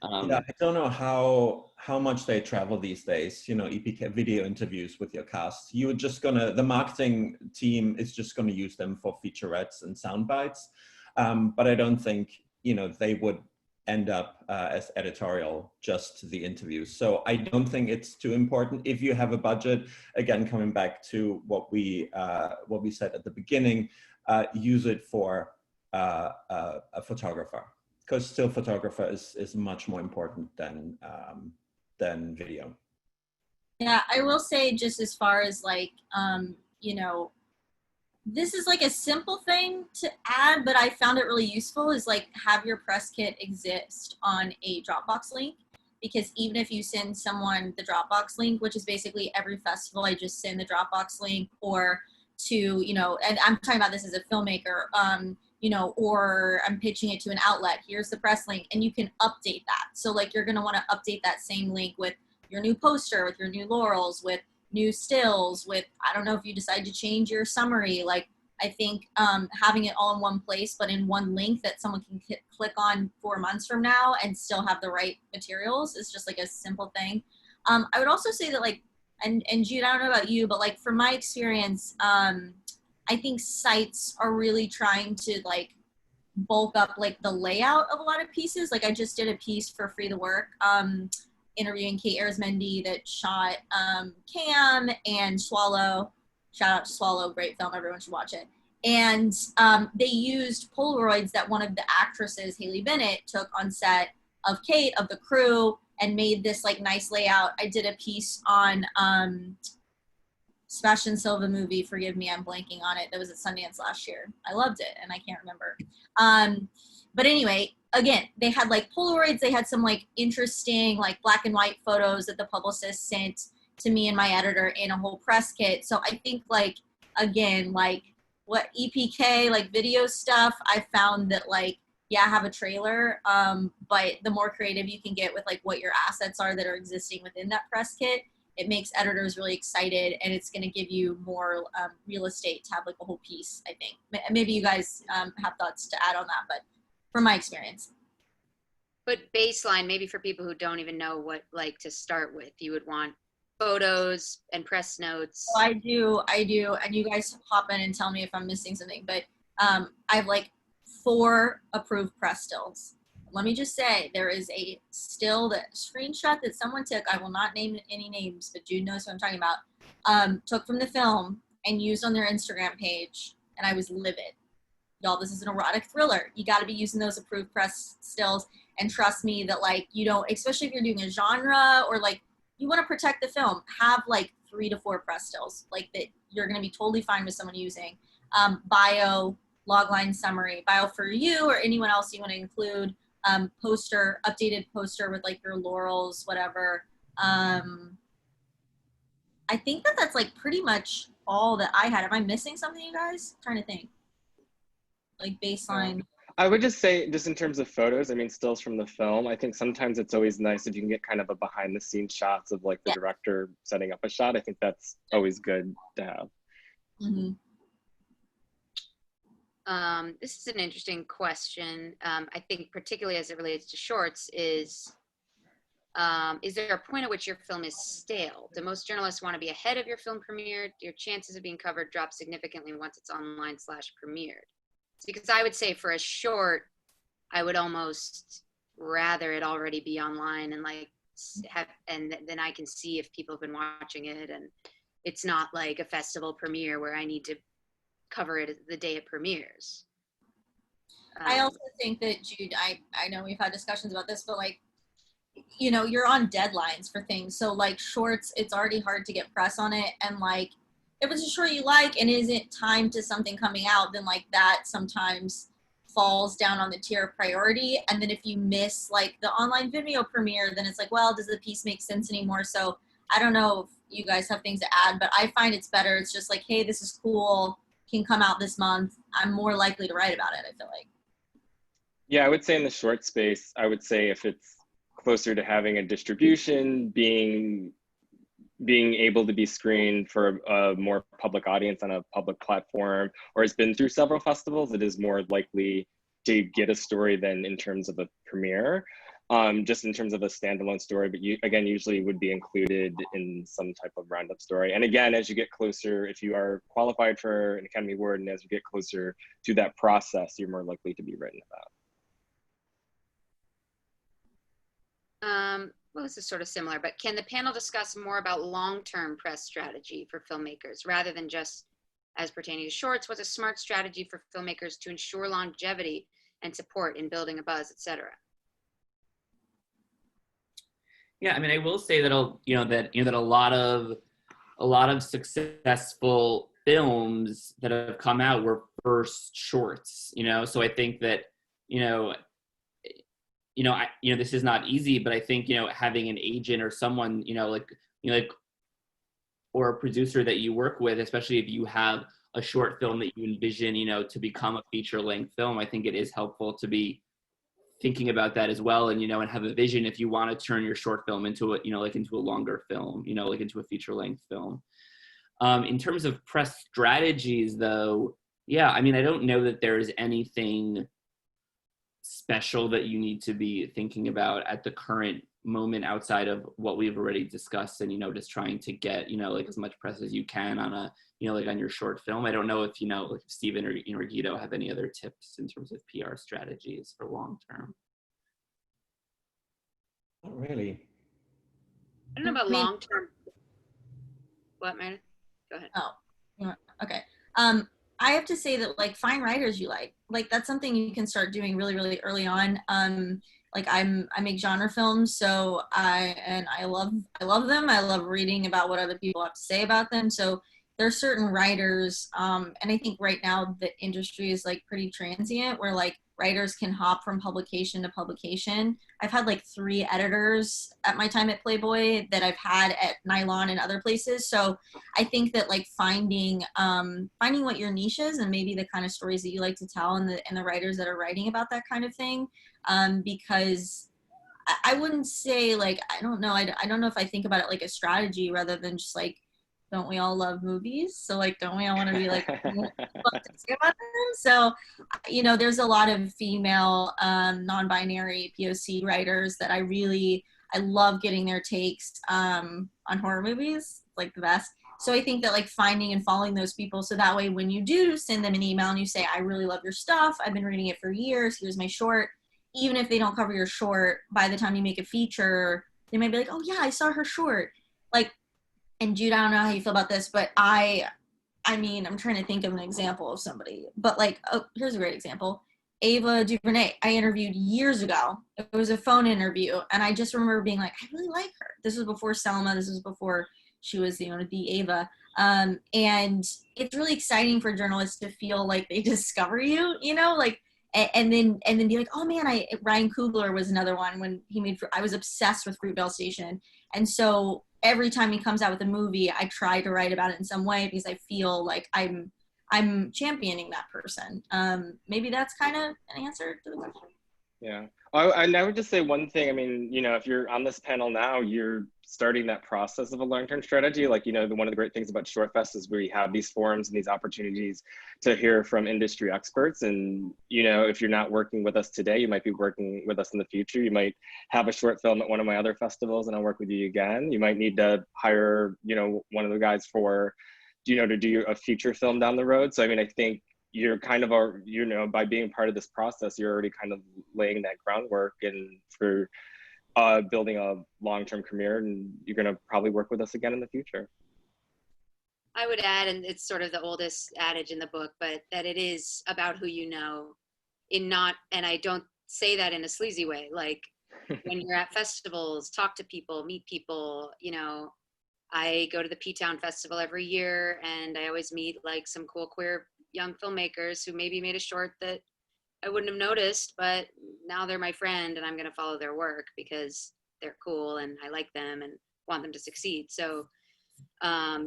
Yeah, I don't know how much they travel these days, EPK video interviews with your cast. The marketing team is just gonna use them for featurettes and sound bites. But I don't think, they would end up as editorial, just the interviews. So I don't think it's too important. If you have a budget, again, coming back to what we said at the beginning, use it for a photographer, because still photographer is much more important than video. Yeah, I will say, just as far as like, this is like a simple thing to add, but I found it really useful, is like have your press kit exist on a Dropbox link, because even if you send someone the Dropbox link, which is basically every festival, I just send the Dropbox link, or to, and I'm talking about this as a filmmaker, or I'm pitching it to an outlet, here's the press link, and you can update that. So like you're gonna wanna update that same link with your new poster, with your new laurels, with new stills, with, I don't know if you decide to change your summary. Like, I think having it all in one place, but in one link that someone can click on 4 months from now and still have the right materials, is just like a simple thing. I would also say that, like, and Jude, I don't know about you, but like from my experience, I think sites are really trying to like bulk up like the layout of a lot of pieces. Like I just did a piece for Free the Work, interviewing Kate Arizmendi, that shot Cam and Swallow. Shout out to Swallow, great film, everyone should watch it. And they used Polaroids that one of the actresses, Haley Bennett, took on set of Kate, of the crew, and made this like nice layout. I did a piece on Sebastian Silva movie, forgive me, I'm blanking on it, that was at Sundance last year. I loved it, and I can't remember. But anyway, again, they had like Polaroids, they had some like interesting like black and white photos that the publicist sent to me and my editor in a whole press kit. So I think like, again, like what EPK, like video stuff, I found that like, yeah, have a trailer, but the more creative you can get with like what your assets are that are existing within that press kit, it makes editors really excited, and it's going to give you more real estate to have like a whole piece, I think. Maybe you guys have thoughts to add on that, but from my experience. But baseline, maybe for people who don't even know what like to start with, you would want photos and press notes. Oh, I do, and you guys hop in and tell me if I'm missing something, but I have like 4 approved press stills. Let me just say, there is a still, that screenshot that someone took, I will not name any names, but Jude knows what I'm talking about, took from the film and used on their Instagram page, and I was livid. Y'all, this is an erotic thriller. You got to be using those approved press stills, and trust me that like, you don't, especially if you're doing a genre, or like you want to protect the film, have like 3 to 4 press stills, like that you're going to be totally fine with someone using. Bio, logline summary, bio for you or anyone else you want to include, poster, updated poster with like your laurels, whatever. I think that that's like pretty much all that I had. Am I missing something, you guys? I'm trying to think. Like baseline. I would just say, just in terms of photos, I mean, stills from the film, I think sometimes it's always nice if you can get kind of a behind the scenes shots of like the director setting up a shot. I think that's always good to have. Mm-hmm. This is an interesting question. I think particularly as it relates to shorts is there a point at which your film is stale? Do most journalists want to be ahead of your film premiere? Your chances of being covered drop significantly once it's online/premiered. Because I would say for a short, I would almost rather it already be online and like and then I can see if people have been watching it, and it's not like a festival premiere where I need to cover it the day it premieres. I also think that, Jude, I know we've had discussions about this, but like, you know, you're on deadlines for things. So like shorts, it's already hard to get press on it. And like, if it's a short you like and isn't timed to something coming out, then like that sometimes falls down on the tier of priority. And then if you miss like the online video premiere, then it's like, well, does the piece make sense anymore? So I don't know if you guys have things to add, but I find it's better. It's just like, hey, this is cool, can come out this month. I'm more likely to write about it, I feel like. Yeah, I would say in the short space, I would say if it's closer to having a distribution, being being able to be screened for a more public audience on a public platform, or has been through several festivals, it is more likely to get a story than in terms of a premiere. Just in terms of a standalone story, but you, again, usually would be included in some type of roundup story. And again, as you get closer, if you are qualified for an Academy Award, and as you get closer to that process, you're more likely to be written about. Well, this is sort of similar, but can the panel discuss more about long-term press strategy for filmmakers rather than just as pertaining to shorts? What's a smart strategy for filmmakers to ensure longevity and support in building a buzz, etc.? Yeah, I mean, I will say that that a lot of successful films that have come out were first shorts. So I think that this is not easy, but I think having an agent or someone or a producer that you work with, especially if you have a short film that you envision to become a feature-length film, I think it is helpful to be thinking about that as well, and and have a vision if you want to turn your short film into into a longer film, into a feature-length film. In terms of press strategies, though, yeah, I mean, I don't know that there is anything special that you need to be thinking about at the current moment outside of what we've already discussed, and just trying to get as much press as you can on a on your short film. I don't know if if Stephen or Guido have any other tips in terms of PR strategies for long term. Not really. I don't know about long term. What, Meredith? Go ahead. Oh, okay. I have to say that find writers you like. That's something you can start doing really, really early on. I make genre films, so I love them. I love reading about what other people have to say about them. So there's certain writers, and I think right now the industry is pretty transient, where writers can hop from publication to publication. I've had 3 editors at my time at Playboy that I've had at Nylon and other places. So I think that finding what your niche is, and maybe the kind of stories that you like to tell, and the writers that are writing about that kind of thing, because I wouldn't say I don't know. I don't know if I think about it like a strategy rather than just don't we all love movies? So don't we all want to be what to say about them? So, there's a lot of female non-binary POC writers that I love getting their takes on horror movies, the best. So I think that finding and following those people, so that way when you do send them an email and you say, I really love your stuff, I've been reading it for years, here's my short, even if they don't cover your short, by the time you make a feature, they might be like, oh yeah, I saw her short. And Jude, I don't know how you feel about this, but I mean, I'm trying to think of an example of somebody, but here's a great example. Ava DuVernay, I interviewed years ago. It was a phone interview, and I just remember being I really like her. This was before Selma. This was before she was, the Ava. And it's really exciting for journalists to feel like they discover you, and then be oh man, Ryan Coogler was another one when he made, I was obsessed with Fruitvale Station. And so every time he comes out with a movie, I try to write about it in some way because I feel like I'm championing that person. Maybe that's kind of an answer to the question. Yeah. And I would just say one thing. I mean, if you're on this panel now, you're starting that process of a long-term strategy. One of the great things about ShortFest is we have these forums and these opportunities to hear from industry experts. And, if you're not working with us today, you might be working with us in the future. You might have a short film at one of my other festivals and I'll work with you again. You might need to hire, one of the guys for, to do a feature film down the road. So, I mean, I think you're kind of by being part of this process, you're already kind of laying that groundwork and for building a long-term career, and you're going to probably work with us again in the future. I would add, and it's sort of the oldest adage in the book, but that it is about who you know, and I don't say that in a sleazy way. When you're at festivals, talk to people, meet people. I go to the P-Town Festival every year, and I always meet some cool queer young filmmakers who maybe made a short that I wouldn't have noticed, but now they're my friend and I'm going to follow their work because they're cool and I like them and want them to succeed. So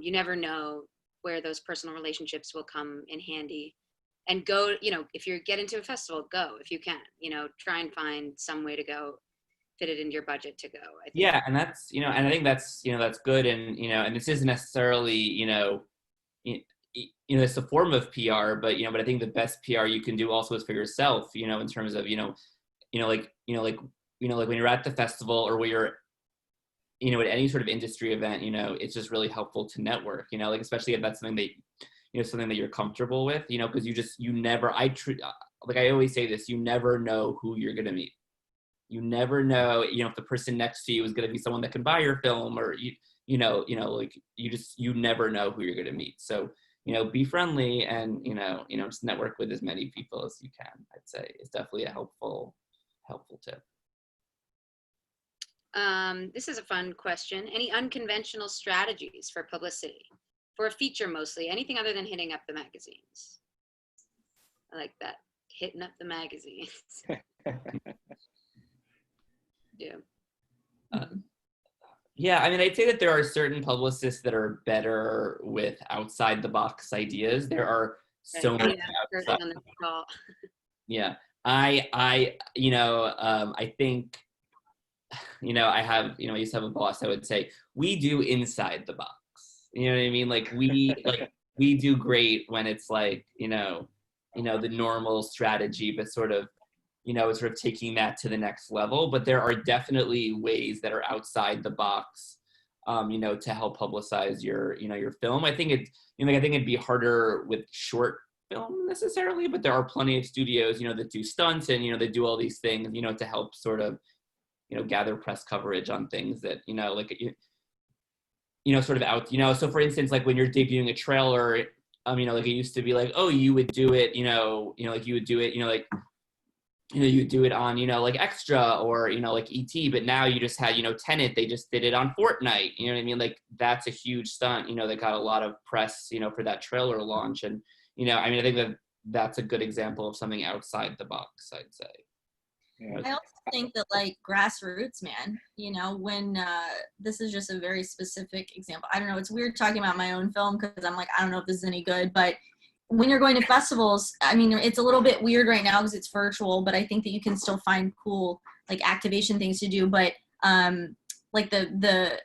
you never know where those personal relationships will come in handy. And go, if you get into a festival, go if you can, try and find some way to go fit it into your budget to go. I think. Yeah, and that's, and I think that's, that's good. And, and this isn't necessarily, it's a form of PR, but I think the best PR you can do also is for yourself, in terms of, like when you're at the festival or where you're, at any sort of industry event, it's just really helpful to network, like, especially if that's something that, something that you're comfortable with, because like I always say this, you never know who you're going to meet. You never know, if the person next to you is going to be someone that can buy your film, or like you never know who you're going to meet. So, be friendly and, just network with as many people as you can, I'd say is definitely a helpful tip. This is a fun question. Any unconventional strategies for publicity? For a feature mostly, anything other than hitting up the magazines? I like that, hitting up the magazines. Yeah. Yeah, I mean, I'd say that there are certain publicists that are better with outside the box ideas. There are so many outside. On the call. Yeah, I think, I have, I used to have a boss that would say, we do inside the box. You know what I mean? Like we do great when it's like, the normal strategy, but sort of taking that to the next level. But there are definitely ways that are outside the box, to help publicize your film. I think it'd be harder with short film necessarily, but there are plenty of studios, that do stunts and, they do all these things, to help sort of, gather press coverage on things that, sort of out, so for instance, like when you're debuting a trailer, like it used to be like, oh, you would do it, like you would do it, like, you do it on, like Extra or, like ET, but now you just had, Tenet, they just did it on Fortnite, you know what I mean? Like that's a huge stunt, that got a lot of press, for that trailer launch. And, I think that's a good example of something outside the box, I'd say. Yeah. I also think that like grassroots, man, when this is just a very specific example. I don't know, it's weird talking about my own film because I'm like, I don't know if this is any good, but when you're going to festivals, I mean, it's a little bit weird right now because it's virtual, but I think that you can still find cool like activation things to do. But like the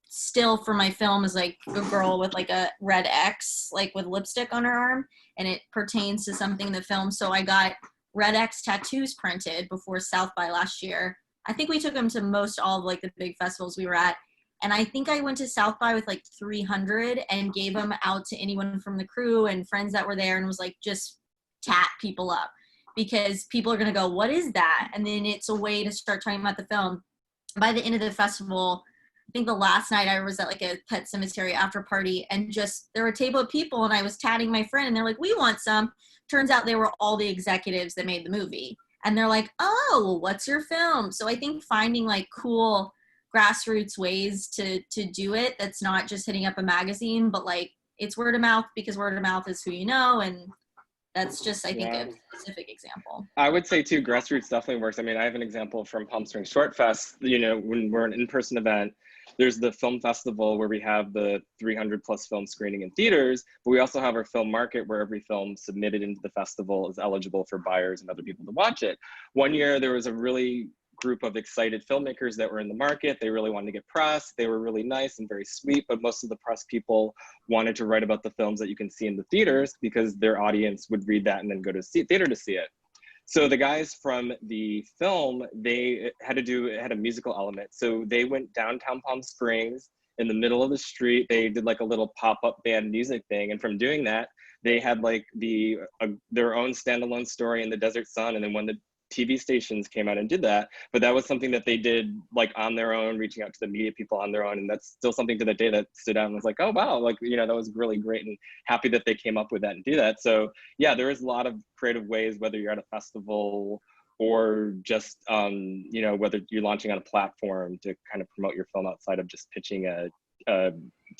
still for my film is like a girl with like a red X, like with lipstick on her arm, and it pertains to something in the film. So I got red X tattoos printed before South by last year. I think we took them to most all of like the big festivals we were at. And I think I went to South by with like 300 and gave them out to anyone from the crew and friends that were there and was like, just tat people up because people are going to go, what is that? And then it's a way to start talking about the film. By the end of the festival, I think the last night I was at like a Pet Cemetery after party and just there were a table of people and I was tatting my friend and they're like, we want some. Turns out they were all the executives that made the movie. And they're like, oh, what's your film? So I think finding like cool grassroots ways to do it that's not just hitting up a magazine, but like it's word of mouth because word of mouth is who you know. And that's just, I think, a specific example. I would say too, grassroots definitely works. I mean, I have an example from Palm Springs ShortFest, when we're an in-person event, there's the film festival where we have the 300 plus film screening in theaters, but we also have our film market where every film submitted into the festival is eligible for buyers and other people to watch it. One year there was a really group of excited filmmakers that were in the market. They really wanted to get press. They were really nice and very sweet, but most of the press people wanted to write about the films that you can see in the theaters because their audience would read that and then go to theater to see it. So the guys from the film, they had a musical element. So they went downtown Palm Springs in the middle of the street. They did like a little pop-up band music thing. And from doing that, they had like their own standalone story in the desert sun. And then when the TV stations came out and did that, but that was something that they did like on their own, reaching out to the media people on their own. And that's still something to the day that stood out and was like, oh, wow, like, that was really great and happy that they came up with that and do that. So yeah, there is a lot of creative ways, whether you're at a festival or just, whether you're launching on a platform to kind of promote your film outside of just pitching a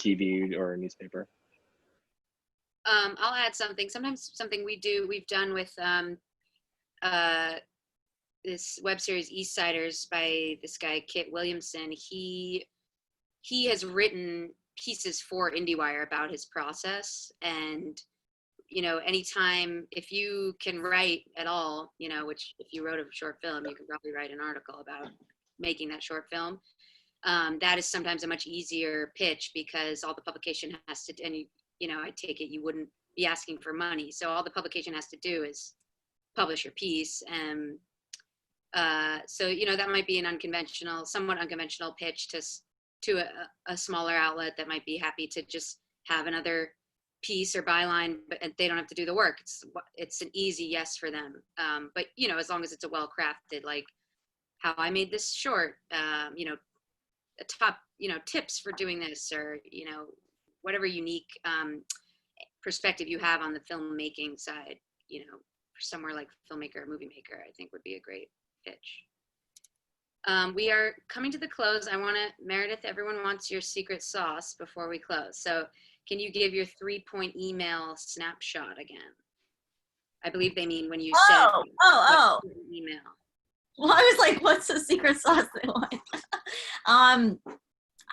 TV or a newspaper. I'll add something. Sometimes something we've done with this web series Eastsiders by this guy Kit Williamson. He has written pieces for IndieWire about his process, and anytime if you can write at all, which if you wrote a short film, you could probably write an article about making that short film. That is sometimes a much easier pitch because all the publication has to, and you know, I take it you wouldn't be asking for money. So all the publication has to do is publish your piece. And so, you know, that might be an somewhat unconventional pitch to a smaller outlet that might be happy to just have another piece or byline, but they don't have to do the work. It's an easy yes for them. But, you know, as long as it's a well-crafted, like how I made this short, you know, a top, you know, tips for doing this, or, you know, whatever unique perspective you have on the filmmaking side, you know, somewhere like filmmaker or movie maker, I think would be a great pitch. We are coming to the close. Meredith, everyone wants your secret sauce before we close. So can you give your 3-point email snapshot again? I believe they mean when you said email. Well, I was like, what's the secret sauce they want? I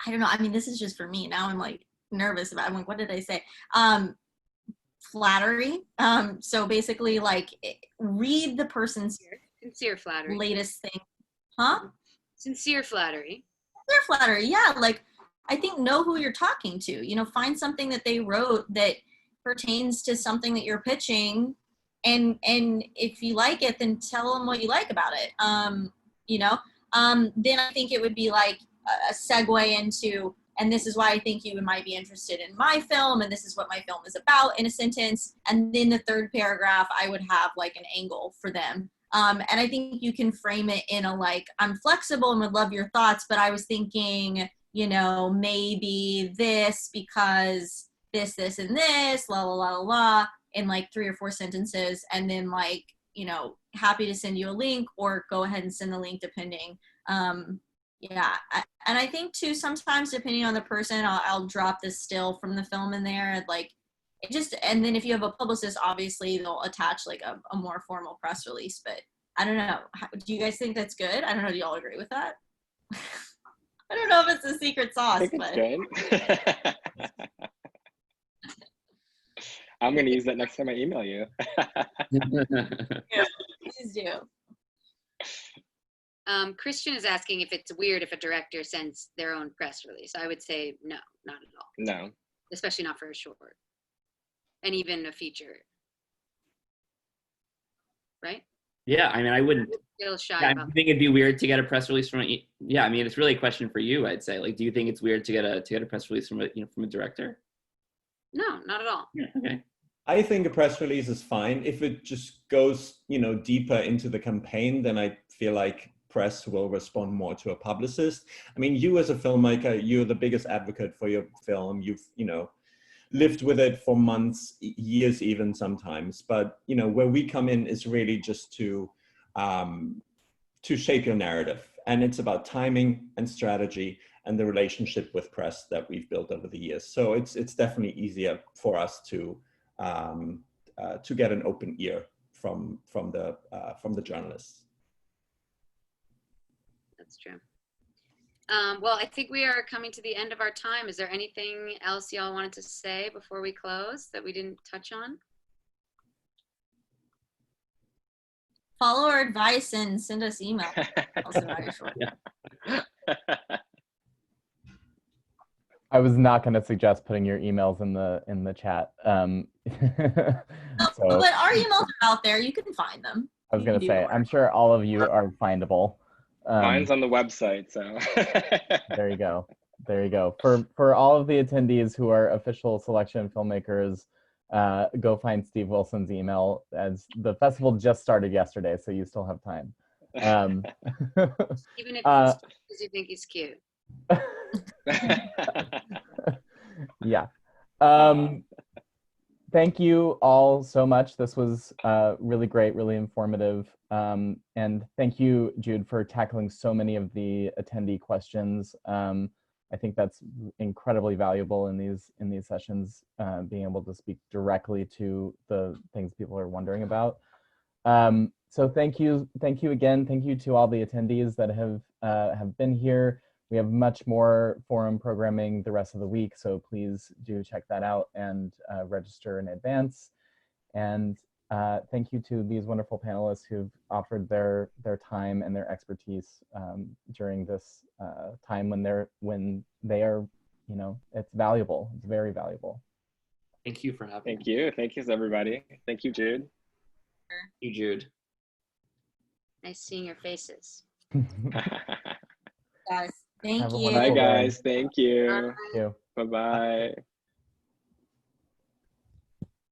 don't know. I mean, this is just for me. Now I'm like nervous about it. I'm like, what did I say? Flattery. So basically, like, read the person's sincere flattery. Latest thing. Huh? Sincere flattery. Sincere flattery. Yeah. Like, I think know who you're talking to. You know, find something that they wrote that pertains to something that you're pitching. And if you like it, then tell them what you like about it. You know, then I think it would be like a segue into, and this is why I think you might be interested in my film, and this is what my film is about, in a sentence. And then the third paragraph, I would have like an angle for them. And I think you can frame it in a like, I'm flexible and would love your thoughts, but I was thinking, you know, maybe this because this, and this, la, la, la, la, la, in like 3 or 4 sentences. And then like, you know, happy to send you a link or go ahead and send the link depending. Yeah. And I think too, sometimes depending on the person, I'll drop this still from the film in there. Like it just, and then if you have a publicist, obviously they'll attach like a more formal press release, but I don't know. Do you guys think that's good? I don't know. Do y'all agree with that? I don't know if it's a secret sauce, I think it's good. I'm going to use that next time I email you. Yeah, please do. Christian is asking if it's weird if a director sends their own press release. I would say no, not at all. No. Especially not for a short. And even a feature. Right? Yeah, I mean, I wouldn't. Feel shy Yeah, about I think it'd be weird to get a press release from yeah, I mean, it's really a question for you, I'd say. Like, do you think it's weird to get a press release from a director? No, not at all. Yeah, okay. I think a press release is fine. If it just goes, you know, deeper into the campaign, then I feel like press will respond more to a publicist. I mean, you as a filmmaker, you're the biggest advocate for your film. You've, you know, lived with it for months, years even sometimes. But, you know, where we come in is really just to shape your narrative. And it's about timing and strategy and the relationship with press that we've built over the years. So it's definitely easier for us to get an open ear from the journalists. That's true. Well, I think we are coming to the end of our time. Is there anything else y'all wanted to say before we close that we didn't touch on? Follow our advice and send us email. I was not going to suggest putting your emails in the chat. So, but our emails are out there. You can find them. I was going to say, I'm sure all of you are findable. Mine's on the website, so. There you go. There you go. For all of the attendees who are official selection filmmakers, go find Steve Wilson's email, as the festival just started yesterday, so you still have time. Even if you think he's cute. Yeah. Thank you all so much. This was really great, really informative. And thank you, Jude, for tackling so many of the attendee questions. I think that's incredibly valuable in these sessions, being able to speak directly to the things people are wondering about. So thank you again. Thank you to all the attendees that have been here. We have much more forum programming the rest of the week, so please do check that out and register in advance. And thank you to these wonderful panelists who've offered their time and their expertise during this time when they are, you know, it's valuable. It's very valuable. Thank you for having Thank me. you. Thank you, everybody. Thank you, Jude. Thank you, Jude. Nice seeing your faces. Guys, thank Have a you. wonderful Bye, day. guys. Thank you. Thank you. Bye-bye.